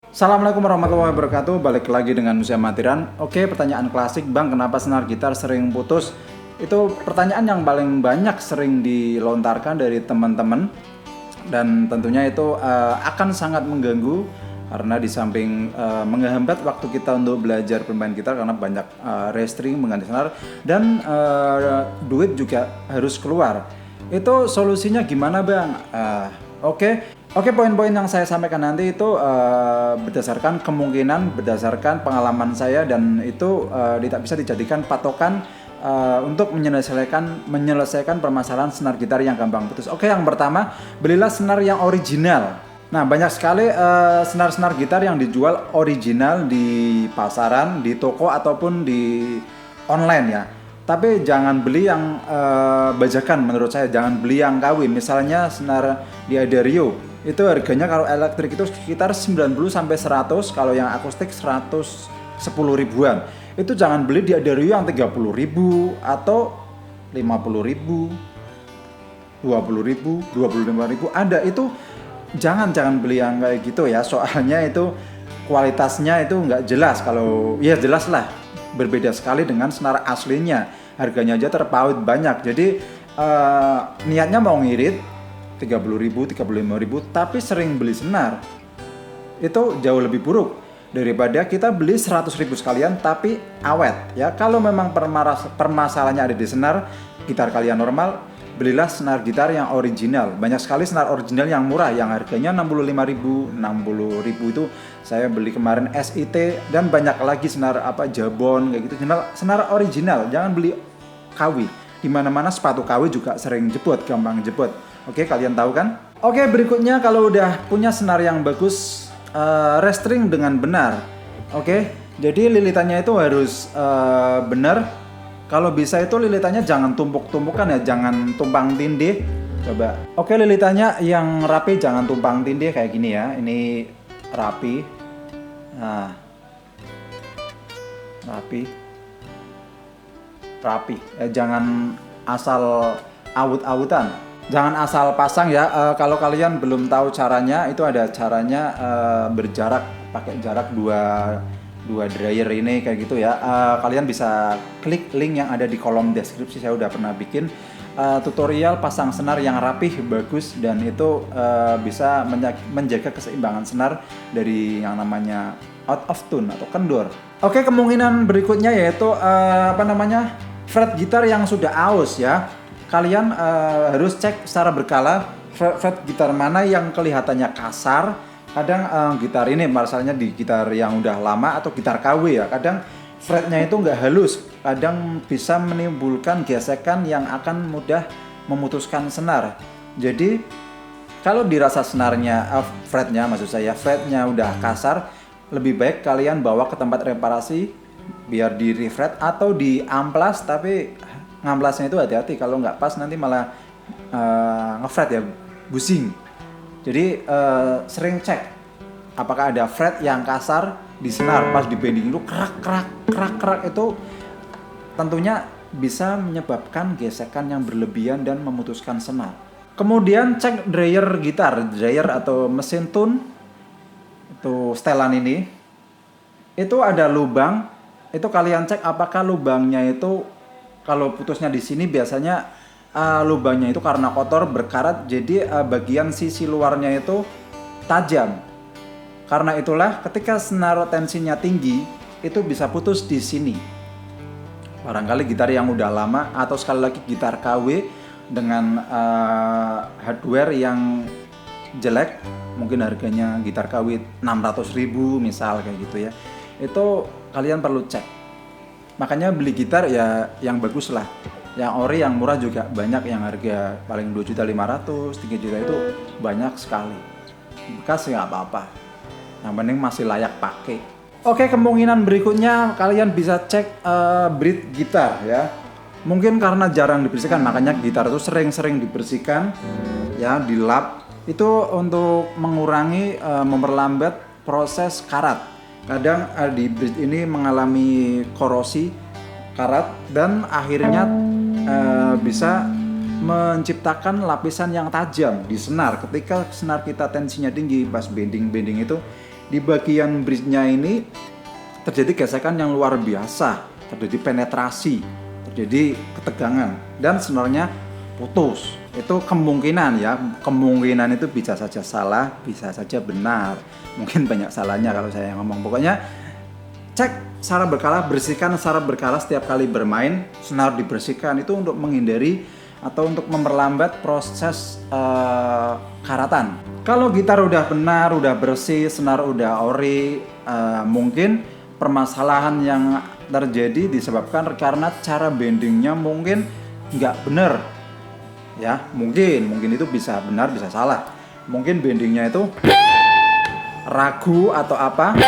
Assalamualaikum warahmatullahi wabarakatuh. Balik lagi dengan Musa Matiran. Oke, pertanyaan klasik, Bang, kenapa senar gitar sering putus? Itu pertanyaan yang paling banyak sering dilontarkan dari teman-teman, dan tentunya itu akan sangat mengganggu karena di samping menghambat waktu kita untuk belajar bermain gitar karena banyak restring mengganti senar, dan duit juga harus keluar. Itu solusinya gimana, Bang? Oke, poin-poin yang saya sampaikan nanti itu berdasarkan kemungkinan, berdasarkan pengalaman saya, dan itu tidak bisa dijadikan patokan untuk menyelesaikan permasalahan senar gitar yang gampang putus. Oke, yang pertama, belilah senar yang original. Nah, banyak sekali senar-senar gitar yang dijual original di pasaran, di toko ataupun di online ya. Tapi jangan beli yang bajakan, menurut saya jangan beli yang KW. Misalnya senar D'Addario, itu harganya kalau elektrik itu sekitar 90 sampai 100, kalau yang akustik 110 ribuan. Itu jangan beli D'Addario yang 30 ribu atau 50 ribu, 20 ribu, 25 ribu. Ada itu, jangan beli yang kayak gitu ya. Soalnya itu kualitasnya itu nggak jelas. Kalau ya jelas lah, berbeda sekali dengan senar aslinya. Harganya aja terpaut banyak. Jadi niatnya mau ngirit 30 ribu, 35 ribu, tapi sering beli senar, itu jauh lebih buruk daripada kita beli 100 ribu sekalian tapi awet ya. Kalau memang permasalahannya ada di senar gitar kalian normal, belilah senar gitar yang original. Banyak sekali senar original yang murah, yang harganya 65 ribu, 60 ribu itu saya beli kemarin SIT, dan banyak lagi senar Jabon kayak gitu. Senar original, jangan beli KW. Dimana-mana sepatu KW juga sering jebot, gampang jebot. Oke, kalian tahu kan? Oke, berikutnya kalau udah punya senar yang bagus, restring dengan benar. Oke, jadi lilitannya itu harus benar. Kalau bisa itu lilitannya jangan tumpuk-tumpukan ya, jangan tumpang tindih. Coba. Oke, lilitannya yang rapi, jangan tumpang tindih kayak gini ya. Ini rapi. Nah, rapi. Jangan asal awut-awutan. Jangan asal pasang ya. Kalau kalian belum tahu caranya, itu ada caranya berjarak, pakai jarak dua dryer ini kayak gitu ya. Kalian bisa klik link yang ada di kolom deskripsi. Saya udah pernah bikin tutorial pasang senar yang rapih, bagus, dan itu bisa menjaga keseimbangan senar dari yang namanya out of tune atau kendor. Oke, kemungkinan berikutnya yaitu fret gitar yang sudah aus ya. Kalian harus cek secara berkala fret gitar mana yang kelihatannya kasar. Kadang gitar ini masalahnya di gitar yang udah lama atau gitar KW ya, kadang fretnya itu nggak halus, kadang bisa menimbulkan gesekan yang akan mudah memutuskan senar. Jadi kalau dirasa senarnya, fretnya udah kasar, lebih baik kalian bawa ke tempat reparasi biar di refret atau di amplas. Tapi ngamplasnya itu hati-hati, kalau nggak pas nanti malah ngefret ya, busing. Jadi sering cek apakah ada fret yang kasar di senar, pas di bending itu kerak itu tentunya bisa menyebabkan gesekan yang berlebihan dan memutuskan senar. Kemudian cek dryer gitar, dryer atau mesin tune itu setelan ini, itu ada lubang. Itu kalian cek apakah lubangnya itu, kalau putusnya di sini biasanya lubangnya itu karena kotor berkarat, jadi bagian sisi luarnya itu tajam. Karena itulah ketika senar tensinya tinggi itu bisa putus di sini. Barangkali gitar yang udah lama atau sekali lagi gitar KW dengan hardware yang jelek, mungkin harganya gitar KW 600 ribu misal kayak gitu ya, itu kalian perlu cek. Makanya beli gitar ya yang bagus lah. Yang ori, yang murah juga banyak, yang harga paling 2.500.000, 3 juta itu banyak sekali. Bekas nggak apa-apa, yang penting masih layak pakai. Oke, kemungkinan berikutnya kalian bisa cek bridge gitar ya. Mungkin karena jarang dibersihkan, makanya gitar itu sering-sering dibersihkan ya, dilap. Itu untuk mengurangi, memperlambat proses karat. Kadang di bridge ini mengalami korosi karat, dan akhirnya bisa menciptakan lapisan yang tajam di senar. Ketika senar kita tensinya tinggi, pas bending itu Di bagian bridge-nya ini terjadi gesekan yang luar biasa, terjadi penetrasi, terjadi ketegangan, dan senarnya putus. Itu kemungkinan ya, kemungkinan itu bisa saja salah, bisa saja benar. Mungkin banyak salahnya kalau saya ngomong. Pokoknya cek secara berkala, bersihkan secara berkala setiap kali bermain. Senar dibersihkan itu untuk menghindari atau untuk memperlambat proses karatan. Kalau gitar udah benar, udah bersih, senar udah ori, mungkin permasalahan yang terjadi disebabkan karena cara bendingnya mungkin nggak benar. Ya, mungkin itu bisa benar, bisa salah. Mungkin bendingnya itu ragu atau apa.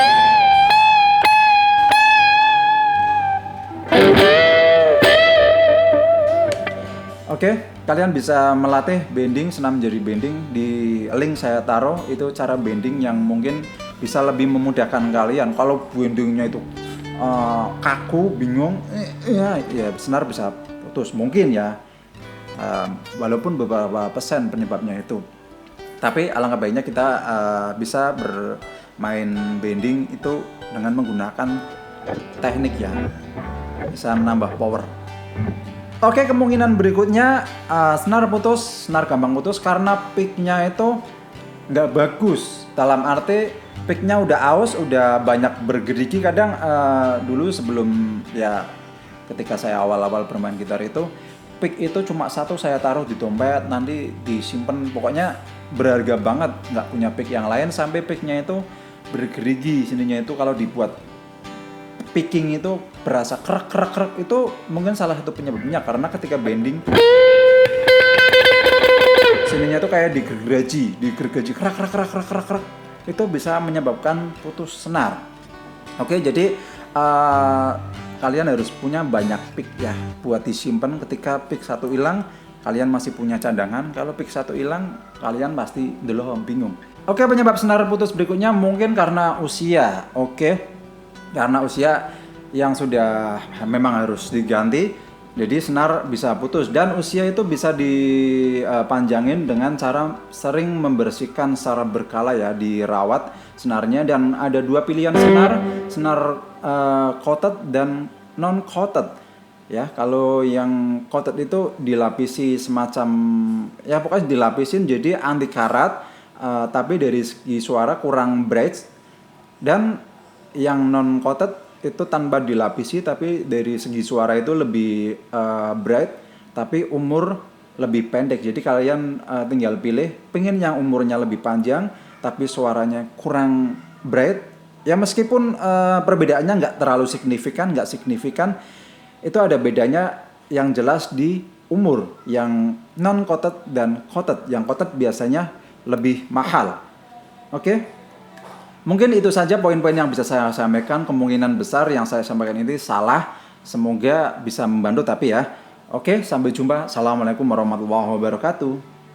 Oke, kalian bisa melatih bending, senam jadi bending. Di link saya taruh itu cara bending yang mungkin bisa lebih memudahkan kalian. Kalau bendingnya itu kaku, bingung, ya senar bisa putus mungkin ya. Walaupun beberapa persen penyebabnya itu. Tapi alangkah baiknya kita bisa bermain bending itu dengan menggunakan teknik ya, bisa menambah power. Oke, kemungkinan berikutnya senar putus, senar gampang putus karena picknya itu nggak bagus. Dalam arti picknya udah aus, udah banyak bergerigi. Kadang dulu sebelum ya ketika saya awal-awal bermain gitar itu, pick itu cuma satu saya taruh di dompet, nanti disimpan. Pokoknya berharga banget, nggak punya pick yang lain sampai picknya itu bergerigi. Sininya itu kalau dibuat picking itu berasa krek itu mungkin salah satu penyebabnya karena ketika bending sininya itu kayak digergaji krek itu bisa menyebabkan putus senar. Oke, jadi kalian harus punya banyak pick ya buat disimpan. Ketika pick satu hilang kalian masih punya cadangan, kalau pick satu hilang kalian pasti bingung. Oke, penyebab senar putus berikutnya mungkin karena usia. Oke, karena usia yang sudah memang harus diganti, jadi senar bisa putus. Dan usia itu bisa dipanjangin dengan cara sering membersihkan secara berkala ya, dirawat senarnya. Dan ada dua pilihan senar coated dan non coated ya. Kalau yang coated itu dilapisi semacam ya pokoknya dilapisin jadi anti karat, tapi dari segi suara kurang bright. Dan yang non coated itu tanpa dilapisi tapi dari segi suara itu lebih bright tapi umur lebih pendek. Jadi kalian tinggal pilih, pengen yang umurnya lebih panjang tapi suaranya kurang bright ya, meskipun perbedaannya nggak terlalu signifikan, itu ada bedanya yang jelas di umur yang non coated dan coated. Yang coated biasanya lebih mahal. Oke. Mungkin itu saja poin-poin yang bisa saya sampaikan. Kemungkinan besar yang saya sampaikan ini salah. Semoga bisa membantu tapi ya. Oke, sampai jumpa. Assalamualaikum warahmatullahi wabarakatuh.